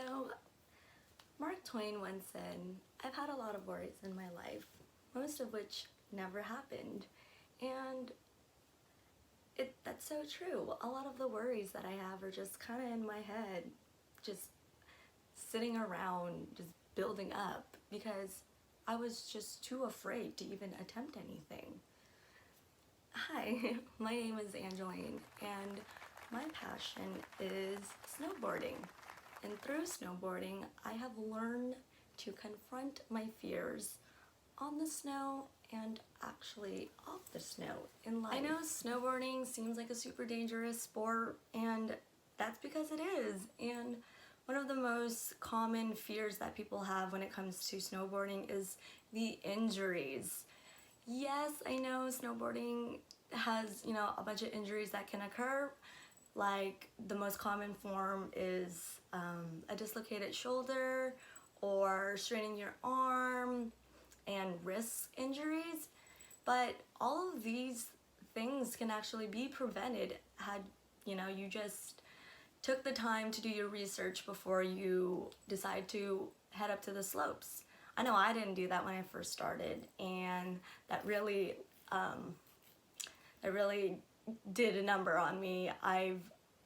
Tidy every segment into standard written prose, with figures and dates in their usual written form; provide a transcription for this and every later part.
So, Mark Twain once said, I've had a lot of worries in my life, most of which never happened. And that's so true. A lot of the worries that I have are just kind of in my head, just sitting around, just building up, because I was just too afraid to even attempt anything. Hi, my name is Angeline, and my passion is snowboarding. And through snowboarding, I have learned to confront my fears on the snow and actually off the snow in life. I know snowboarding seems like a super dangerous sport, and that's because it is. And one of the most common fears that people have when it comes to snowboarding is the injuries. Yes, I know snowboarding has, a bunch of injuries that can occur. Like the most common form is a dislocated shoulder or straining your arm and wrist injuries. But all of these things can actually be prevented had, you just took the time to do your research before you decide to head up to the slopes. I know I didn't do that when I first started, and that really did a number on me. I've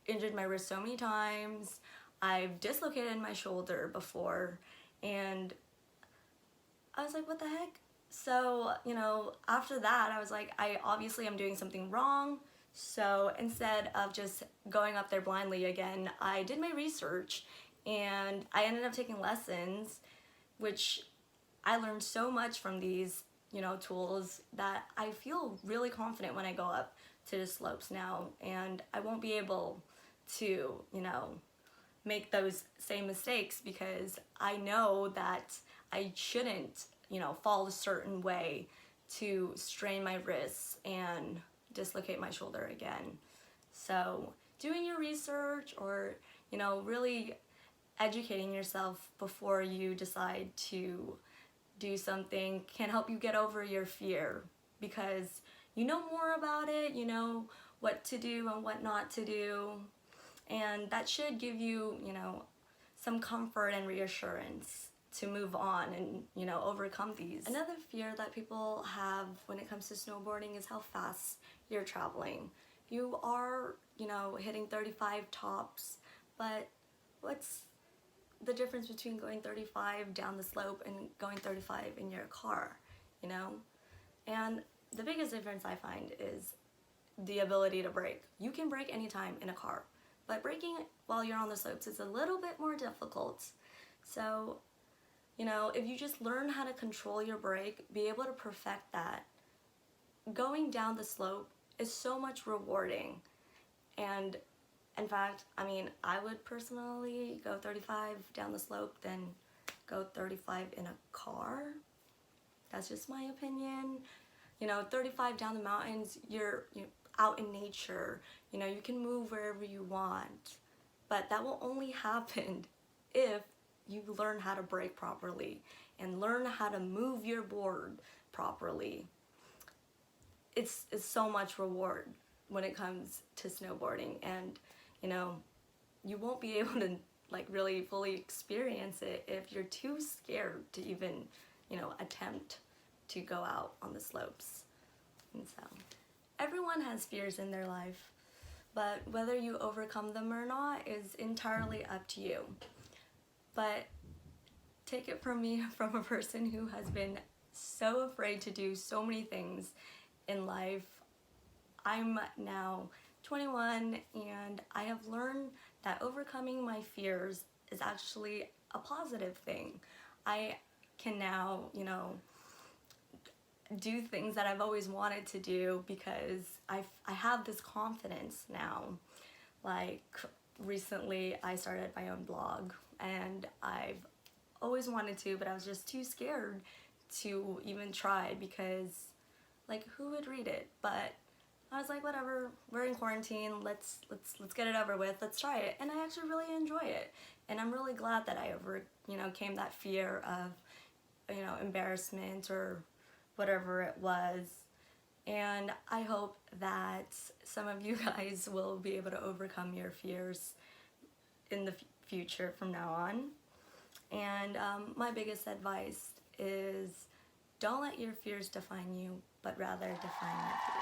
injured my wrist so many times. I've dislocated my shoulder before, and I was like, what the heck? So, after that, I was like, I obviously am doing something wrong. So instead of just going up there blindly again, I did my research and I ended up taking lessons, which I learned so much from these, tools that I feel really confident when I go up to the slopes now, and I won't be able to, make those same mistakes because I know that I shouldn't, fall a certain way to strain my wrists and dislocate my shoulder again. So doing your research or, really educating yourself before you decide to do something can help you get over your fear, because you know more about it, you know what to do and what not to do, and that should give you, some comfort and reassurance to move on and, overcome these. Another fear that people have when it comes to snowboarding is how fast you're traveling. You are, hitting 35 tops, but what's the difference between going 35 down the slope and going 35 in your car, And the biggest difference I find is the ability to brake. You can brake anytime in a car, but braking while you're on the slopes is a little bit more difficult. So, if you just learn how to control your brake, be able to perfect that, going down the slope is so much rewarding. And in fact, I would personally go 35 down the slope than go 35 in a car. That's just my opinion. 35 down the mountains, you're out in nature. You can move wherever you want. But that will only happen if you learn how to brake properly and learn how to move your board properly. It's so much reward when it comes to snowboarding, and you won't be able to really fully experience it if you're too scared to even attempt to go out on the slopes. And so everyone has fears in their life, but whether you overcome them or not is entirely up to you. But take it from me, from a person who has been so afraid to do so many things in life. I'm now 21, and I have learned that overcoming my fears is actually a positive thing. I can now, do things that I've always wanted to do because I have this confidence now. Like recently I started my own blog, and I've always wanted to, but I was just too scared to even try because who would read it? But I was like, whatever, we're in quarantine, let's get it over with, let's try it. And I actually really enjoy it. And I'm really glad that I overcame that fear of, embarrassment or whatever it was. And I hope that some of you guys will be able to overcome your fears in the future from now on. And my biggest advice is don't let your fears define you, but rather define your fears.